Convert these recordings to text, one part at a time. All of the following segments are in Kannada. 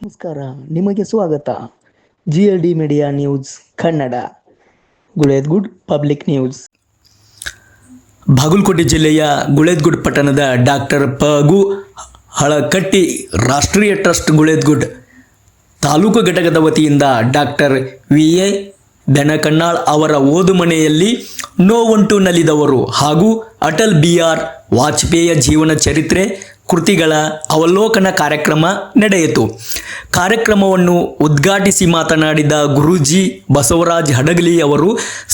ನಮಸ್ಕಾರ, ನಿಮಗೆ ಸ್ವಾಗತ. GLD media news Kannada. Guledgudd public news. Bagalkote ಜಿಲ್ಲೆಯ ಗುಳೇದ್ಗುಡ್ ಪಟ್ಟಣದ ಡಾಕ್ಟರ್ ಪ.ಗು. ಹಳಕಟ್ಟಿ ರಾಷ್ಟ್ರೀಯ ಟ್ರಸ್ಟ್ ಗುಳೇದ್ಗುಡ್ ತಾಲೂಕು ಘಟಕದ ವತಿಯಿಂದ ಡಾಕ್ಟರ್ ವಿ.ಎ. ಬೆನಕಣ್ಣಾಳ್ ಅವರ ಓದು ಮನೆಯಲ್ಲಿ ನೋವುಂಟು ನಲಿದವರು ಹಾಗೂ ಅಟಲ್ ಬಿ.ಆರ್. ವಾಜಪೇಯಿಯ ಜೀವನ ಚರಿತ್ರೆ ಕೃತಿಗಳ ಅವಲೋಕನ ಕಾರ್ಯಕ್ರಮ ನಡೆಯಿತು. ಕಾರ್ಯಕ್ರಮವನ್ನು ಉದ್ಘಾಟಿಸಿ ಮಾತನಾಡಿದ ಗುರೂಜಿ ಬಸವರಾಜ್ ಹಡಗಲಿ ಅವರು,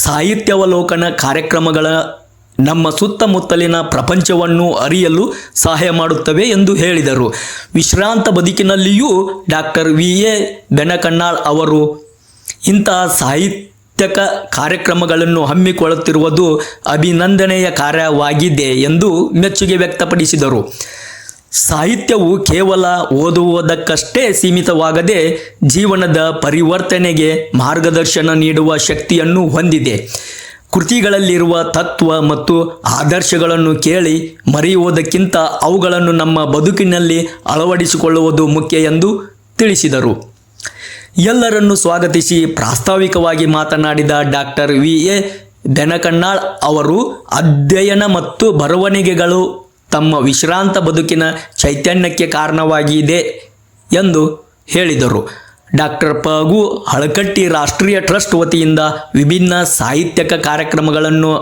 ಸಾಹಿತ್ಯಾವಲೋಕನ ಕಾರ್ಯಕ್ರಮಗಳ ನಮ್ಮ ಸುತ್ತಮುತ್ತಲಿನ ಪ್ರಪಂಚವನ್ನು ಅರಿಯಲು ಸಹಾಯ ಮಾಡುತ್ತವೆ ಎಂದು ಹೇಳಿದರು. ವಿಶ್ರಾಂತ ಬದುಕಿನಲ್ಲಿಯೂ ಡಾಕ್ಟರ್ ವಿ.ಎ. ಬೆನಕಣ್ಣಾಳ್ ಅವರು ಇಂತಹ ಸಾಹಿತ್ಯಕ ಕಾರ್ಯಕ್ರಮಗಳನ್ನು ಹಮ್ಮಿಕೊಳ್ಳುತ್ತಿರುವುದು ಅಭಿನಂದನೆಯ ಕಾರ್ಯವಾಗಿದೆ ಎಂದು ಮೆಚ್ಚುಗೆ ವ್ಯಕ್ತಪಡಿಸಿದರು. ಸಾಹಿತ್ಯವು ಕೇವಲ ಓದುವುದಕ್ಕಷ್ಟೇ ಸೀಮಿತವಾಗದೆ ಜೀವನದ ಪರಿವರ್ತನೆಗೆ ಮಾರ್ಗದರ್ಶನ ನೀಡುವ ಶಕ್ತಿಯನ್ನು ಹೊಂದಿದೆ. ಕೃತಿಗಳಲ್ಲಿರುವ ತತ್ವ ಮತ್ತು ಆದರ್ಶಗಳನ್ನು ಕೇಳಿ ಮರೆಯುವುದಕ್ಕಿಂತ ಅವುಗಳನ್ನು ನಮ್ಮ ಬದುಕಿನಲ್ಲಿ ಅಳವಡಿಸಿಕೊಳ್ಳುವುದು ಮುಖ್ಯ ಎಂದು ತಿಳಿಸಿದರು. ಎಲ್ಲರನ್ನು ಸ್ವಾಗತಿಸಿ ಪ್ರಾಸ್ತಾವಿಕವಾಗಿ ಮಾತನಾಡಿದ ಡಾಕ್ಟರ್ ವಿ.ಎ. ಬೆನಕಣ್ಣಾಳ್ ಅವರು, ಅಧ್ಯಯನ ಮತ್ತು ಬರವಣಿಗೆಗಳು ತಮ್ಮ ವಿಶ್ರಾಂತ ಬದುಕಿನ ಚೈತನ್ಯಕ್ಕೆ ಕಾರಣವಾಗಿದೆ ಎಂದು ಹೇಳಿದರು. ಡಾಕ್ಟರ್ ಪ.ಗು. ಹಳಕಟ್ಟಿ ರಾಷ್ಟ್ರೀಯ ಟ್ರಸ್ಟ್ ವತಿಯಿಂದ ವಿಭಿನ್ನ ಸಾಹಿತ್ಯಕ ಕಾರ್ಯಕ್ರಮಗಳನ್ನು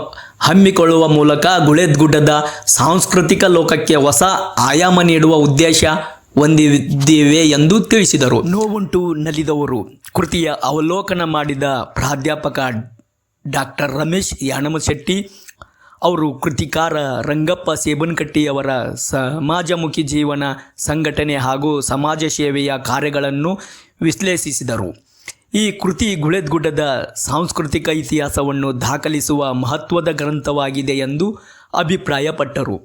ಹಮ್ಮಿಕೊಳ್ಳುವ ಮೂಲಕ ಗುಳೇದ್ಗುಡ್ಡದ ಸಾಂಸ್ಕೃತಿಕ ಲೋಕಕ್ಕೆ ಹೊಸ ಆಯಾಮ ನೀಡುವ ಉದ್ದೇಶ ಹೊಂದಿದ್ದೇವೆ ಎಂದು ತಿಳಿಸಿದರು. ನೋವುಂಟು ನಲಿದವರು ಕೃತಿಯ ಅವಲೋಕನ ಮಾಡಿದ ಪ್ರಾಧ್ಯಾಪಕ ಡಾಕ್ಟರ್ ರಮೇಶ್ ಯಾಣಮಶೆಟ್ಟಿ ಅವರು ಕೃತಿಕಾರ ರಂಗಪ್ಪ ಸೇಬನಕಟ್ಟಿಯವರ ಸಮಾಜಮುಖಿ ಜೀವನ, ಸಂಘಟನೆ ಹಾಗೂ ಸಮಾಜ ಸೇವೆಯ ಕಾರ್ಯಗಳನ್ನು ವಿಶ್ಲೇಷಿಸಿದರು. ಈ ಕೃತಿ ಗುಳೇದ್ಗುಡ್ಡದ ಸಾಂಸ್ಕೃತಿಕ ಇತಿಹಾಸವನ್ನು ದಾಖಲಿಸುವ ಮಹತ್ವದ ಗ್ರಂಥವಾಗಿದೆ ಎಂದು ಅಭಿಪ್ರಾಯಪಟ್ಟರು.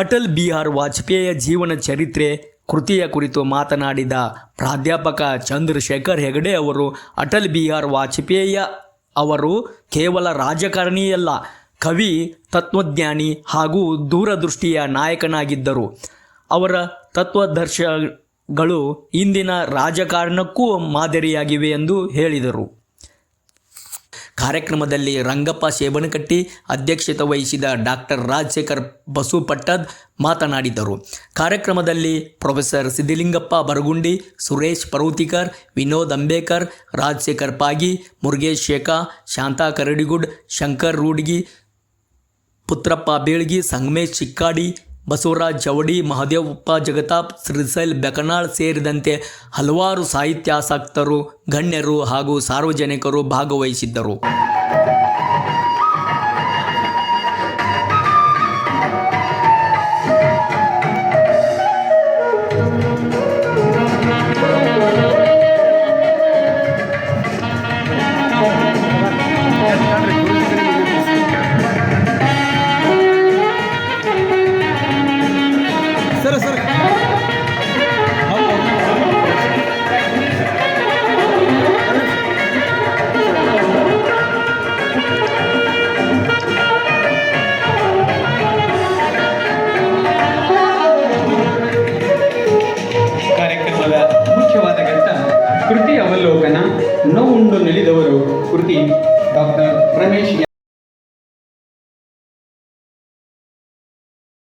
ಅಟಲ್ ಬಿ.ಆರ್. ವಾಜಪೇಯಿಯ ಜೀವನ ಚರಿತ್ರೆ ಕೃತಿಯ ಕುರಿತು ಮಾತನಾಡಿದ ಪ್ರಾಧ್ಯಾಪಕ ಚಂದ್ರಶೇಖರ್ ಹೆಗಡೆ ಅವರು, ಅಟಲ್ ಬಿ.ಆರ್. ವಾಜಪೇಯಿ ಅವರು ಕೇವಲ ರಾಜಕಾರಣಿಯಲ್ಲ, ಕವಿ, ತತ್ವಜ್ಞಾನಿ ಹಾಗೂ ದೂರದೃಷ್ಟಿಯ ನಾಯಕನಾಗಿದ್ದರು. ಅವರ ತತ್ವಾದರ್ಶಗಳು ಇಂದಿನ ರಾಜಕಾರಣಕ್ಕೂ ಮಾದರಿಯಾಗಿವೆ ಎಂದು ಹೇಳಿದರು. ಕಾರ್ಯಕ್ರಮದಲ್ಲಿ ರಂಗಪ್ಪ ಸೇಬನಕಟ್ಟಿ ಅಧ್ಯಕ್ಷತೆ ವಹಿಸಿದ ಡಾಕ್ಟರ್ ರಾಜಶೇಖರ್ ಬಸುಪಟ್ಟದ್ ಮಾತನಾಡಿದರು. ಕಾರ್ಯಕ್ರಮದಲ್ಲಿ ಪ್ರೊಫೆಸರ್ ಸಿದ್ಧಲಿಂಗಪ್ಪ ಬರಗುಂಡಿ, ಸುರೇಶ್ ಪರ್ವತಿಕರ್, ವಿನೋದ್ ಅಂಬೇಕರ್, ರಾಜಶೇಖರ್ ಪಾಗಿ, ಮುರುಗೇಶ್ ಶೇಖಾ, ಶಾಂತಾ ಕರಡಿಗುಡ್, ಶಂಕರ್ ರೂಡ್ಗಿ, ಪುತ್ರಪ್ಪ ಬೇಳ್ಗಿ, ಸಂಗಮೇಶ್ ಚಿಕ್ಕಾಡಿ, ಬಸವರಾಜ್ ಜವಡಿ, ಮಹದೇವಪ್ಪ ಜಗತಾಪ್, ಶ್ರೀಶೈಲ್ ಬೆಕನಾಳ್ ಸೇರಿದಂತೆ ಹಲವಾರು ಸಾಹಿತ್ಯಾಸಕ್ತರು, ಗಣ್ಯರು ಹಾಗೂ ಸಾರ್ವಜನಿಕರು ಭಾಗವಹಿಸಿದ್ದರು. ಕೃತಿ ಅವಲೋಕನ ನೋವುಂಡು ನಲಿದವರು ಕೃತಿ ಡಾಕ್ಟರ್ ರಮೇಶ್